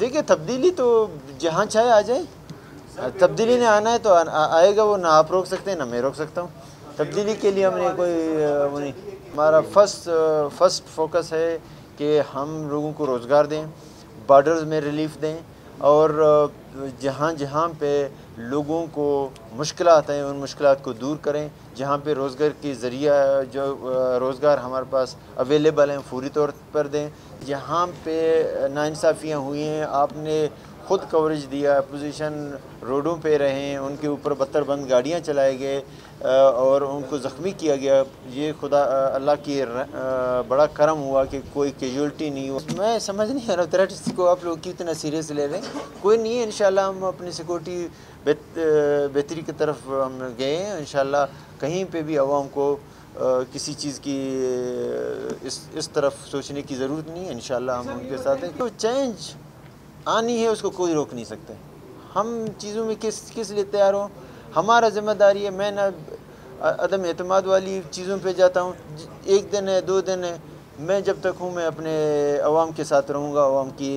دیکھیے تبدیلی تو جہاں چاہے آ جائے، تبدیلی نے آنا ہے تو آئے گا، وہ نہ آپ روک سکتے ہیں نہ میں روک سکتا ہوں۔ تبدیلی کے لیے ہم نے کوئی وہ نہیں، ہمارا فرسٹ فوکس ہے کہ ہم لوگوں کو روزگار دیں، بارڈرز میں ریلیف دیں، اور جہاں جہاں پہ لوگوں کو مشکلات ہیں ان مشکلات کو دور کریں، جہاں پہ روزگار کی ذریعہ جو روزگار ہمارے پاس اویلیبل ہیں فوری طور پر دیں، جہاں پہ ناانصافیاں ہوئی ہیں آپ نے خود کوریج دیا، اپوزیشن روڈوں پہ رہیں، ان کے اوپر بتر بند گاڑیاں چلائے گئے اور ان کو زخمی کیا گیا، یہ خدا اللہ کی بڑا کرم ہوا کہ کوئی کیجولٹی نہیں ہوا۔ میں سمجھ نہیں آ رہا تھریٹس کو آپ لوگ کتنا سیریس لے رہے ہیں، کوئی نہیں ہے، انشاءاللہ ہم اپنی سیکورٹی بہتری کی طرف ہم گئے ہیں، انشاءاللہ کہیں پہ بھی عوام کو کسی چیز کی اس طرف سوچنے کی ضرورت نہیں ہے، انشاءاللہ ہم ان کے ساتھ ہیں۔ تو چینج آنی ہے، اس کو کوئی روک نہیں سکتے، ہم چیزوں میں کس لیے تیار ہوں، ہمارا ذمہ داری ہے۔ میں نہ عدم اعتماد والی چیزوں پہ جاتا ہوں، ایک دن ہے 2 دن ہے، میں جب تک ہوں میں اپنے عوام کے ساتھ رہوں گا، عوام کی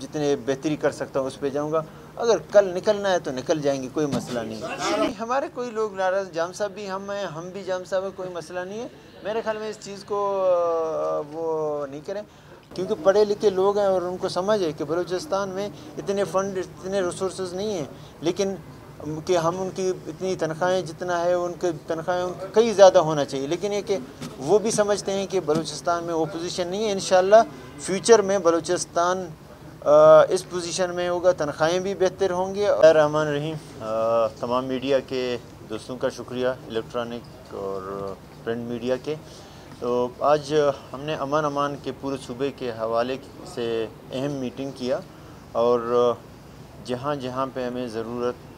جتنے بہتری کر سکتا ہوں اس پہ جاؤں گا، اگر کل نکلنا ہے تو نکل جائیں گے، کوئی مسئلہ نہیں۔ ہمارے کوئی لوگ ناراض، جام صاحب بھی ہم ہیں، ہم بھی جام صاحب ہیں، کوئی مسئلہ نہیں ہے، میرے خیال میں اس چیز کو وہ نہیں کریں، کیونکہ پڑھے لکھے لوگ ہیں اور ان کو سمجھ ہے کہ بلوچستان میں اتنے فنڈ اتنے ریسورسز نہیں ہیں، لیکن کہ ہم ان کی اتنی تنخواہیں جتنا ہے ان کی تنخواہیں ان کئی زیادہ ہونا چاہیے، لیکن یہ کہ وہ بھی سمجھتے ہیں کہ بلوچستان میں وہ پوزیشن نہیں ہے، انشاءاللہ فیوچر میں بلوچستان اس پوزیشن میں ہوگا، تنخواہیں بھی بہتر ہوں گے۔ الرحمن الرحیم، تمام میڈیا کے دوستوں کا شکریہ، الیکٹرانک اور پرنٹ میڈیا کے۔ تو آج ہم نے امان کے پورے صوبے کے حوالے سے اہم میٹنگ کیا، اور جہاں جہاں پہ ہمیں ضرورت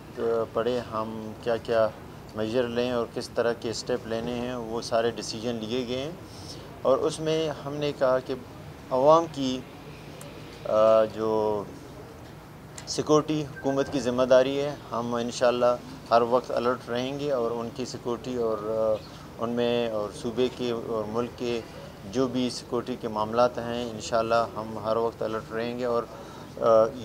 پڑے ہم کیا کیا میجر لیں اور کس طرح کے اسٹیپ لینے ہیں وہ سارے ڈیسیجن لیے گئے ہیں، اور اس میں ہم نے کہا کہ عوام کی جو سیکورٹی حکومت کی ذمہ داری ہے، ہم انشاءاللہ ہر وقت الرٹ رہیں گے، اور ان کی سیکورٹی اور ان میں اور صوبے کے اور ملک کے جو بھی سیکورٹی کے معاملات ہیں انشاءاللہ ہم ہر وقت الرٹ رہیں گے، اور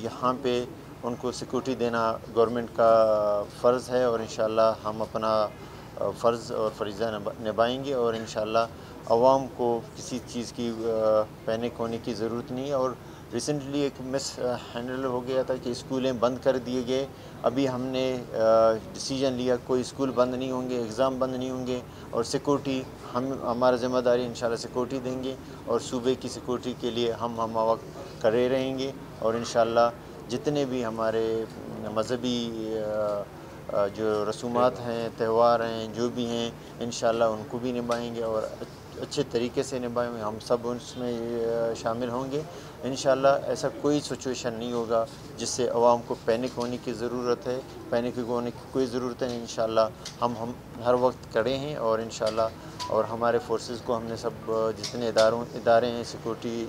یہاں پہ ان کو سیکورٹی دینا گورنمنٹ کا فرض ہے، اور انشاءاللہ ہم اپنا فرض اور فریضہ نبھائیں گے، اور انشاءاللہ عوام کو کسی چیز کی پینک ہونے کی ضرورت نہیں ہے۔ اور ریسنٹلی ایک مس ہینڈل ہو گیا تھا کہ اسکولیں بند کر دیے گئے، ابھی ہم نے ڈیسیجن لیا کوئی اسکول بند نہیں ہوں گے، ایگزام بند نہیں ہوں گے، اور سیکورٹی ہمارا ذمہ داری انشاءاللہ سیکورٹی دیں گے، اور صوبے کی سیکورٹی کے لیے ہم وقت کھڑے رہیں گے، اور انشاءاللہ جتنے بھی ہمارے مذہبی جو رسومات ہیں، تہوار ہیں، جو بھی ہیں انشاءاللہ ان کو بھی نبھائیں گے، اور اچھے طریقے سے نبھائیں گے، ہم سب اس میں شامل ہوں گے انشاءاللہ۔ ایسا کوئی سچویشن نہیں ہوگا جس سے عوام کو پینک ہونے کی ضرورت ہے، پینک ہونے کی کوئی ضرورت نہیں، انشاءاللہ ہم ہر وقت کھڑے ہیں، اور انشاءاللہ اور ہمارے فورسز کو ہم نے سب جتنے ادارے ہیں، سیکورٹی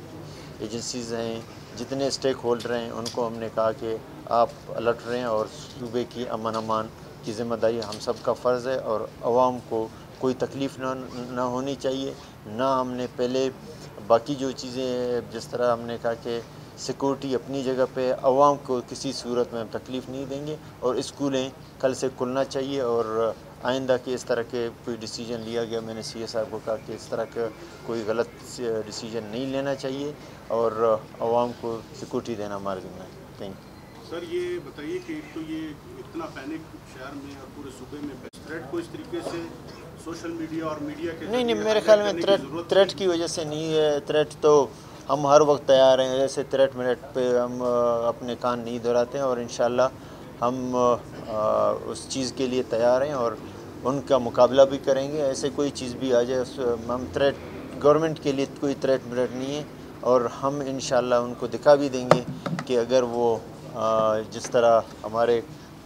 ایجنسیز ہیں، جتنے اسٹیک ہولڈر ہیں، ان کو ہم نے کہا کہ آپ الرٹ رہیں، اور صوبے کی امان کی ذمہ داری ہم سب کا فرض ہے، اور عوام کو کوئی تکلیف نہ ہونی چاہیے، نہ ہم نے پہلے باقی جو چیزیں جس طرح ہم نے کہا کہ سیکورٹی اپنی جگہ پہ، عوام کو کسی صورت میں ہم تکلیف نہیں دیں گے، اور اسکولیں کل سے کھلنا چاہیے، اور آئندہ کہ اس طرح کے کوئی ڈیسیجن لیا گیا، میں نے سی اے صاحب کو کہا کہ اس طرح کا کوئی غلط ڈیسیجن نہیں لینا چاہیے، اور عوام کو سیکورٹی دینا ہمارا ذمہ ہے۔ تھینک یو سر، یہ بتائیے کہ ایک تو یہ اتنا پینک شہر میں اور پورے صوبے میں تھریٹ کو اس طریقے سے سوشل میڈیا اور میڈیا کے نہیں، میرے خیال میں تھریٹ کی وجہ سے نہیں ہے، تھریٹ تو ہم ہر وقت تیار ہیں، ایسے تھریٹ پہ ہم اپنے کان نہیں دہراتے ہیں، اور انشاءاللہ ہم اس چیز کے لیے تیار ہیں، اور ان کا مقابلہ بھی کریں گے، ایسے کوئی چیز بھی آ جائے ہم تھریٹ گورنمنٹ کے لیے کوئی تھریٹ نہیں ہے، اور ہم انشاءاللہ ان کو دکھا بھی دیں گے کہ اگر وہ جس طرح ہمارے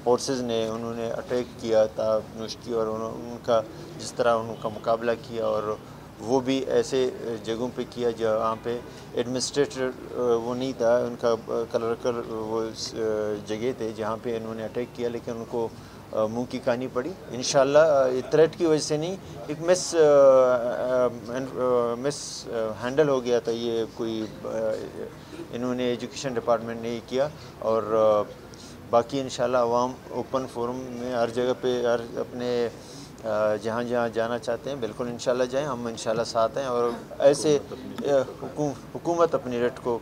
فورسز نے انہوں نے اٹیک کیا تھا نوشکی، اور ان کا جس طرح ان کا مقابلہ کیا، اور وہ بھی ایسے جگہوں پہ کیا جہاں پہ ایڈمنسٹریٹر وہ نہیں تھا، ان کا کلرکل وہ جگہ تھے جہاں پہ انہوں نے اٹیک کیا، لیکن ان کو منہ کی کہانی پڑی۔ انشاءاللہ تھریٹ کی وجہ سے نہیں، ایک مس ہینڈل ہو گیا تھا، یہ کوئی انہوں نے ایجوکیشن ڈپارٹمنٹ نے کیا، اور باقی انشاءاللہ عوام اوپن فورم میں ہر جگہ پہ اپنے جہاں جہاں جانا چاہتے ہیں بالکل انشاءاللہ جائیں، ہم انشاءاللہ ساتھ ہیں، اور ایسے حکومت اپنی ریٹ کو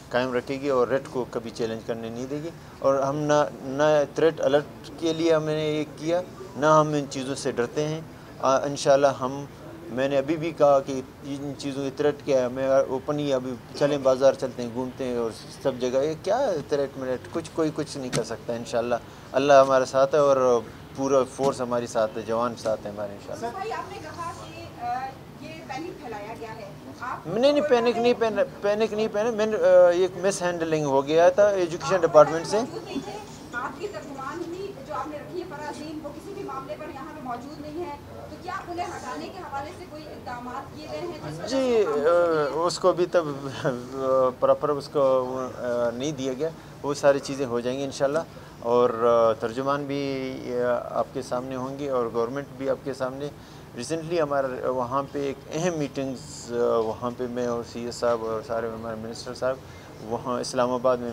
قائم رکھے گی اور ریٹ کو کبھی چیلنج کرنے نہیں دے گی، اور ہم نہ تھریٹ الرٹ کے لیے ہم نے یہ کیا، نہ ہم ان چیزوں سے ڈرتے ہیں انشاءاللہ۔ میں نے ابھی بھی کہا کہ ان چیزوں کی تھریٹ کیا ہے، میں اوپن ہی ابھی چلیں بازار چلتے ہیں گھومتے ہیں اور سب جگہ یہ کیا تھریٹ منیٹ کوئی کچھ نہیں کر سکتا انشاءاللہ۔ اللہ ہمارے ساتھ ہے اور پورا فورس ہماری ساتھ ہے، جوان ساتھ ہے ہمارے انشاءاللہ۔ بھائی آپ نے کہا کہ یہ پینک پھیلایا گیا ہے، نہیں پینک نہیں پہنا، میں نے ایک مس ہینڈلنگ ہو گیا تھا ایجوکیشن ڈپارٹمنٹ سے۔ آپ کی ترجمان بھی جو آپ نے رکھی ہے فرازین، وہ کسی بھی معاملے پر یہاں پہ موجود نہیں ہے، تو کیا انہیں ہٹانے کے حوالے سے کوئی اقدامات کیے گئے ہیں؟ جی اس کو بھی تب پراپر اس کو نہیں دیا گیا، وہ ساری چیزیں ہو جائیں گی انشاءاللہ، اور ترجمان بھی آپ کے سامنے ہوں گی اور گورنمنٹ بھی آپ کے سامنے۔ ریسنٹلی ہمارا وہاں پہ ایک اہم میٹنگز وہاں پہ میں اور سی ایس صاحب اور سارے ہمارے منسٹر صاحب وہاں اسلام آباد میں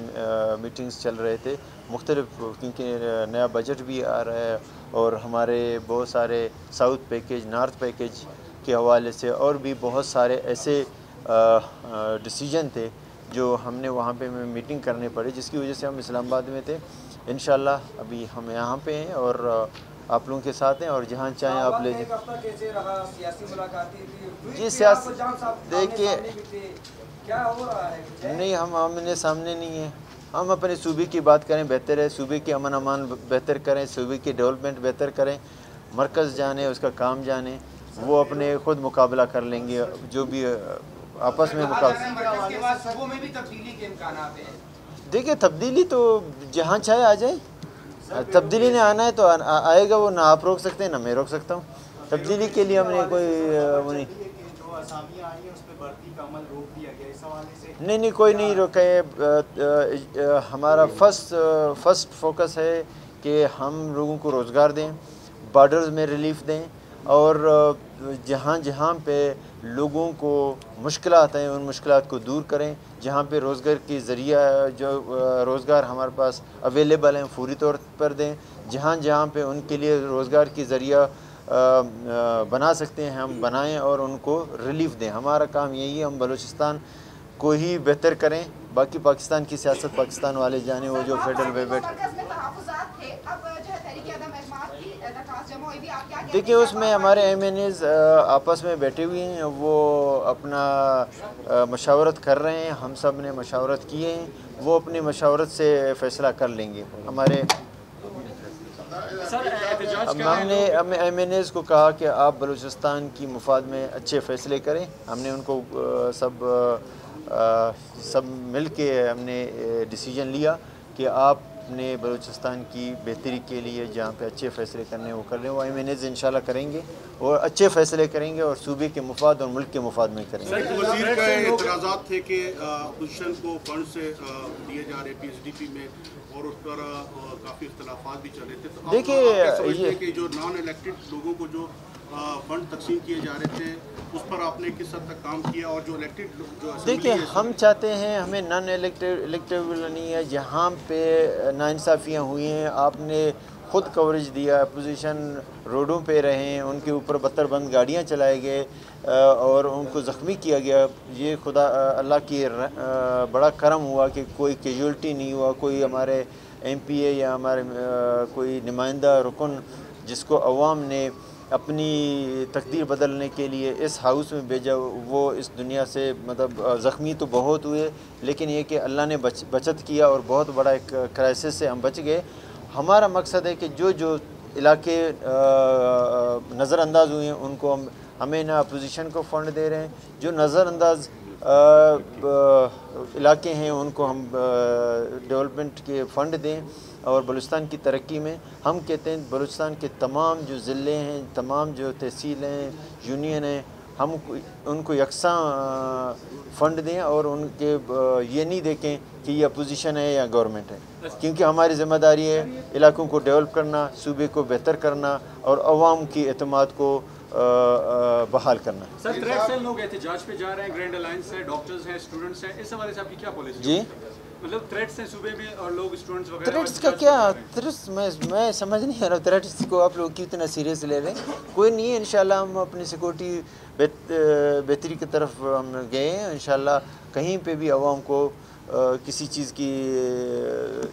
میٹنگز چل رہے تھے مختلف، کیونکہ نیا بجٹ بھی آ رہا ہے اور ہمارے بہت سارے ساؤتھ پیکیج نارتھ پیکیج کے حوالے سے اور بھی بہت سارے ایسے ڈیسیجن تھے جو ہم نے وہاں پہ میٹنگ کرنے پڑی، جس کی وجہ سے ہم اسلام آباد میں تھے۔ انشاءاللہ ابھی ہم یہاں پہ ہیں اور آپ لوگوں کے ساتھ ہیں، اور جہاں چاہیں آپ لے جائیں۔ جی دیکھیے نہیں، ہم آمنے سامنے نہیں ہیں، ہم اپنے صوبے کی بات کریں بہتر ہے، صوبے کے امن امان بہتر کریں، صوبے کی ڈیولپمنٹ بہتر کریں، مرکز جانے اس کا کام جانے، وہ اپنے خود مقابلہ کر لیں گے، جو بھی آپس میں دیکھیں تبدیلی تو جہاں چاہے آ جائے، تبدیلی نے آنا ہے تو آئے گا، وہ نہ آپ روک سکتے ہیں نہ میں روک سکتا ہوں۔ تبدیلی کے لیے ہم نے کوئی نہیں کوئی نہیں روکے، ہمارا فرسٹ فوکس ہے کہ ہم لوگوں کو روزگار دیں، بارڈرز میں ریلیف دیں، اور جہاں جہاں پہ لوگوں کو مشکلات ہیں ان مشکلات کو دور کریں، جہاں پہ روزگار کی ذریعہ جو روزگار ہمارے پاس اویلیبل ہیں فوری طور پر دیں، جہاں جہاں پہ ان کے لیے روزگار کی ذریعہ بنا سکتے ہیں ہم بنائیں اور ان کو ریلیف دیں۔ ہمارا کام یہی ہے، ہم بلوچستان کو ہی بہتر کریں، باقی پاکستان کی سیاست پاکستان والے جانے، وہ جو فیڈرل پہ بیٹھے۔ دیکھیں اس میں ہمارے ایم این ایز آپس میں بیٹھے ہوئے ہیں، وہ اپنا مشاورت کر رہے ہیں، ہم سب نے مشاورت کیے ہیں، وہ اپنی مشاورت سے فیصلہ کر لیں گے۔ ہمارے ہم نے ایم این ایز کو کہا کہ آپ بلوچستان کی مفاد میں اچھے فیصلے کریں، ہم نے ان کو سب مل کے ہم نے ڈیسیجن لیا کہ آپ نے بلوچستان کی بہتری کے لیے جہاں پہ اچھے فیصلے کرنے وہ کر رہے ہیں، وہ ایم این ایز انشاءاللہ کریں گے اور اچھے فیصلے کریں گے اور صوبے کے مفاد اور ملک کے مفاد میں کریں گے۔ وزیر کا اعتراضات تھے کہ اپوزیشن کو فنڈ سے دیے جا رہے پی ایس ڈی پی میں، اور اس پر کافی اختلافات بھی چل رہے تھے، تو دیکھیے یہ کہ جو نان الیکٹڈ لوگوں کو جو فنڈ تقسیم کیے جا رہے تھے اس پر آپ نے کس حد تک کام کیا، اور جو الیکٹڈ جو دیکھیں ہم چاہتے ہیں ہمیں نان الیکٹیبل نہیں ہے، جہاں پہ ناانصافیاں ہوئی ہیں آپ نے خود کوریج دیا، اپوزیشن روڈوں پہ رہے ہیں، ان کے اوپر بتر بند گاڑیاں چلائے گئے اور ان کو زخمی کیا گیا، یہ خدا اللہ کی بڑا کرم ہوا کہ کوئی کیجولٹی نہیں ہوا، کوئی ہمارے ایم پی اے یا ہمارے کوئی نمائندہ رکن جس کو عوام نے اپنی تقدیر بدلنے کے لیے اس ہاؤس میں بھیجا، وہ اس دنیا سے مطلب زخمی تو بہت ہوئے، لیکن یہ کہ اللہ نے بچت کیا اور بہت بڑا ایک کرائسس سے ہم بچ گئے۔ ہمارا مقصد ہے کہ جو علاقے نظر انداز ہوئے ہیں ان کو ہمیں نہ اپوزیشن کو فنڈ دے رہے ہیں، جو نظر انداز علاقے ہیں ان کو ہم ڈیولپمنٹ کے فنڈ دیں اور بلوچستان کی ترقی میں ہم کہتے ہیں بلوچستان کے تمام جو ضلع ہیں، تمام جو تحصیل ہیں، یونین ہیں، ہم ان کو یکساں فنڈ دیں اور ان کے یہ نہیں دیکھیں کہ یہ اپوزیشن ہے یا گورنمنٹ ہے، کیونکہ ہماری ذمہ داری ہے علاقوں کو ڈیولپ کرنا، صوبے کو بہتر کرنا اور عوام کی اعتماد کو بحال کرنا ہے. سر تھریٹ سے لوگ احتجاج پہ جا رہے ہیں, گرینڈ الائنس ہے, ڈاکٹرز ہیں, اسٹوڈنٹس ہیں, اس حوالے سے آپ کی کیا پالیسی؟ جی مطلب تھریٹس ہیں صوبے میں اور لوگ اسٹوڈنٹس وغیرہ تھریٹس کا کیا تھریٹس میں سمجھ نہیں آ رہا تھریٹس کو آپ لوگ کتنا سیریس لے رہے ہیں. کوئی نہیں ہے, انشاءاللہ ہم اپنی سیکورٹی بہتری کی طرف ہم گئے ہیں. انشاءاللہ کہیں پہ بھی عوام کو کسی چیز کی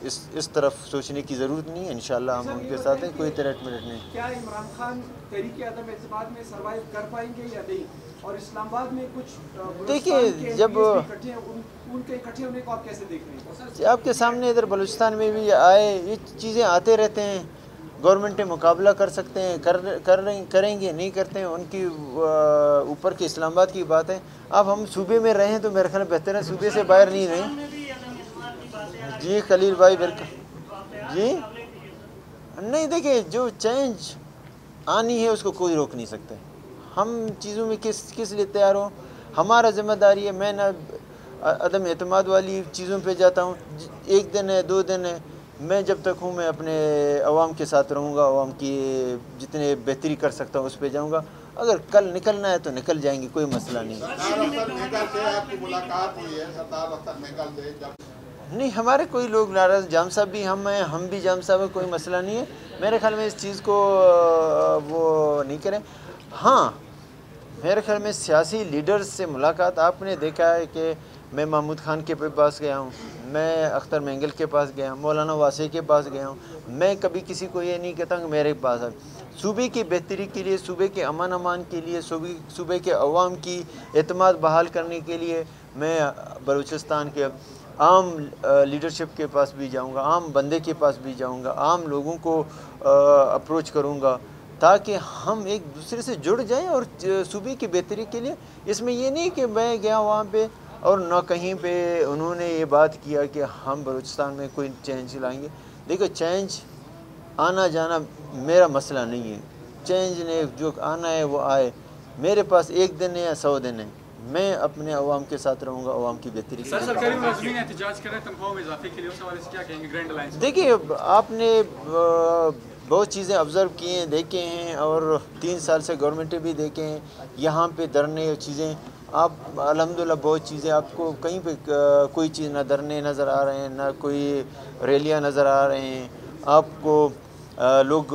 اس طرف سوچنے کی ضرورت نہیں ہے. انشاءاللہ ہم ان کے ساتھ ہیں, کوئی تھریٹ نہیں. کیا عمران خان تحریک عدم اعتماد میں سروائیو کر پائیں گے یا نہیں؟ اور اسلام آباد میں کچھ دیکھیے جب ان کے اکٹھے ہونے کو آپ کیسے دیکھ رہے ہیں؟ آپ کے سامنے ادھر بلوچستان میں بھی آئے, یہ چیزیں آتے رہتے ہیں. گورنمنٹیں مقابلہ کر سکتے ہیں, کریں گے, نہیں کرتے ہیں, ان کی اوپر کے اسلام آباد کی بات ہے. اب ہم صوبے میں رہیں تو میرے خیال میں بہتر ہے, صوبے سے باہر نہیں رہیں. جی خلیل بھائی جی نہیں, دیکھیں جو چینج آنی ہے اس کو کوئی روک نہیں سکتے. ہم چیزوں میں کس لیے تیار ہوں, ہمارا ذمہ داری ہے. میں نہ عدم اعتماد والی چیزوں پہ جاتا ہوں, 1 دن ہے 2 دن ہے, میں جب تک ہوں میں اپنے عوام کے ساتھ رہوں گا, عوام کی جتنے بہتری کر سکتا ہوں اس پہ جاؤں گا. اگر کل نکلنا ہے تو نکل جائیں گے, کوئی مسئلہ نہیں. نہیں ہمارے کوئی لوگ ناراض, جام صاحب بھی ہم ہیں, ہم بھی جام صاحب ہیں, کوئی مسئلہ نہیں ہے. میرے خیال میں اس چیز کو وہ نہیں کریں. ہاں میرے خیال میں سیاسی لیڈرز سے ملاقات, آپ نے دیکھا ہے کہ میں محمود خان کے پاس گیا ہوں, میں اختر مینگل کے پاس گیا ہوں, مولانا واسع کے پاس گیا ہوں. میں کبھی کسی کو یہ نہیں کہتا کہ میرے پاس ہے. صوبے کی بہتری کے لیے, صوبے کے امان کے لیے, صوبے کے عوام کی اعتماد بحال کرنے کے لیے میں بلوچستان کے عام لیڈرشپ کے پاس بھی جاؤں گا, عام بندے کے پاس بھی جاؤں گا, عام لوگوں کو اپروچ کروں گا تاکہ ہم ایک دوسرے سے جڑ جائیں اور صوبے کی بہتری کے لیے. اس میں یہ نہیں کہ میں گیا وہاں پہ اور نہ کہیں پہ انہوں نے یہ بات کیا کہ ہم بلوچستان میں کوئی چینج لائیں گے. دیکھو چینج آنا جانا میرا مسئلہ نہیں ہے, چینج نے جو آنا ہے وہ آئے. میرے پاس 1 دن ہے یا 100 دن ہے, میں اپنے عوام کے ساتھ رہوں گا, عوام کی بہتری کے لیے. سر سرکاری ملازمین احتجاج کر رہے ہیں تنخواہوں میں اضافے کے لیے, اس حوالے سے کیا کہیں گے گرینڈ الائنس؟ دیکھیے آپ نے بہت چیزیں آبزرو کی ہیں, دیکھے ہیں, اور 3 سال سے گورنمنٹیں بھی دیکھے ہیں. یہاں پہ دھرنے چیزیں آپ الحمدللہ بہت چیزیں آپ کو کہیں پہ کوئی چیز نہ دھرنے نظر آ رہے ہیں, نہ کوئی ریلیاں نظر آ رہے ہیں. آپ کو لوگ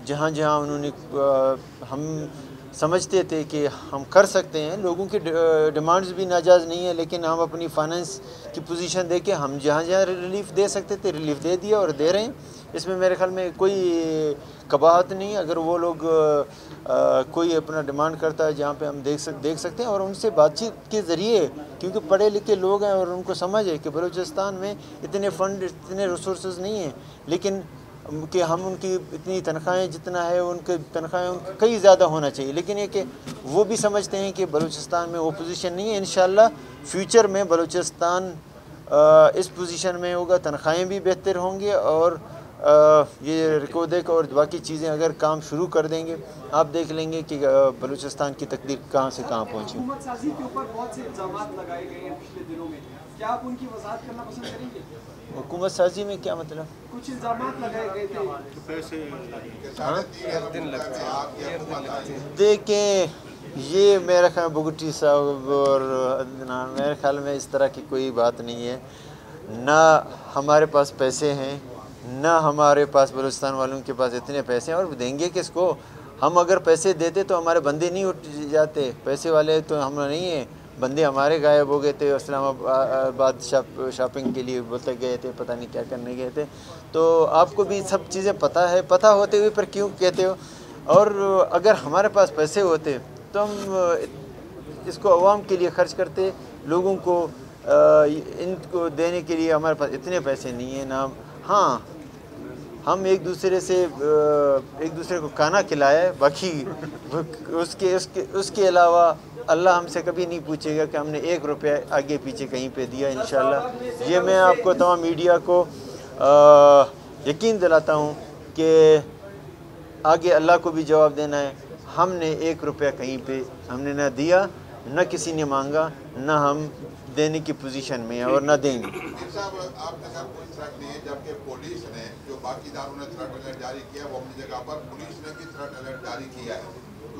جہاں انہوں نے ہم سمجھتے تھے کہ ہم کر سکتے ہیں, لوگوں کی ڈیمانڈز بھی ناجائز نہیں ہیں, لیکن ہم اپنی فائننس کی پوزیشن دے کے ہم جہاں ریلیف دے سکتے تھے ریلیف دے دیا اور دے رہے ہیں. اس میں میرے خیال میں کوئی قباحت نہیں. اگر وہ لوگ کوئی اپنا ڈیمانڈ کرتا ہے جہاں پہ ہم دیکھ سکتے ہیں, اور ان سے بات چیت کے ذریعے, کیونکہ پڑھے لکھے لوگ ہیں اور ان کو سمجھ ہے کہ بلوچستان میں اتنے فنڈ اتنے ریسورسز نہیں ہیں, لیکن کہ ہم ان کی اتنی تنخواہیں جتنا ہے ان کے تنخواہیں کئی زیادہ ہونا چاہیے. لیکن یہ کہ وہ بھی سمجھتے ہیں کہ بلوچستان میں وہ پوزیشن نہیں ہے. انشاءاللہ فیوچر میں بلوچستان اس پوزیشن میں ہوگا, تنخواہیں بھی بہتر ہوں گے, اور یہ ریکوڈیک اور باقی چیزیں اگر کام شروع کر دیں گے, آپ دیکھ لیں گے کہ بلوچستان کی تقدیر کہاں سے کہاں پہنچی. حکومت سازی کے اوپر بہت سے الزامات لگائے گئے ہیں پچھلے دنوں میں, کیا آپ ان کی وضاحت کرنا پسند کریں گے؟ حکومت سازی میں کیا مطلب؟ کچھ الزامات لگائے گئے تھے. دیکھیں یہ میرے خیال میں بگٹی صاحب اور میرے خیال میں اس طرح کی کوئی بات نہیں ہے. نہ ہمارے پاس پیسے ہیں, نہ ہمارے پاس بلوچستان والوں کے پاس اتنے پیسے ہیں, اور دیں گے کس کو؟ ہم اگر پیسے دیتے تو ہمارے بندے نہیں اٹھ جاتے, پیسے والے تو ہم نہیں ہیں. بندے ہمارے غائب ہو گئے تھے, اسلام آباد شاپنگ کے لیے بولتے گئے تھے, پتہ نہیں کیا کرنے گئے تھے. تو آپ کو بھی سب چیزیں پتہ ہے, پتہ ہوتے ہوئے پر کیوں کہتے ہو؟ اور اگر ہمارے پاس پیسے ہوتے تو ہم اس کو عوام کے لیے خرچ کرتے. لوگوں کو ان کو دینے کے لیے ہمارے پاس اتنے پیسے نہیں ہیں نا. ہاں ہم ایک دوسرے کو کھانا کھلایا ہے, باقی اس کے علاوہ اللہ ہم سے کبھی نہیں پوچھے گا کہ ہم نے 1 روپیہ آگے پیچھے کہیں پہ دیا. انشاءاللہ یہ میں آپ کو تمام میڈیا کو یقین دلاتا ہوں کہ آگے اللہ کو بھی جواب دینا ہے. ہم نے 1 روپیہ کہیں پہ ہم نے نہ دیا, نہ کسی نے مانگا, نہ ہم دینے کی پوزیشن میں ہیں اور نہ دیں گے. صاحب آپ کے ساتھ کوئی تھریٹ نہیں ہے, جبکہ پولیس نے جو باقی اداروں نے تھریٹ الرٹ جاری کیا ہے وہ اپنی جگہ پر پولیس نے بھی تھریٹ الرٹ جاری کیا ہے. تو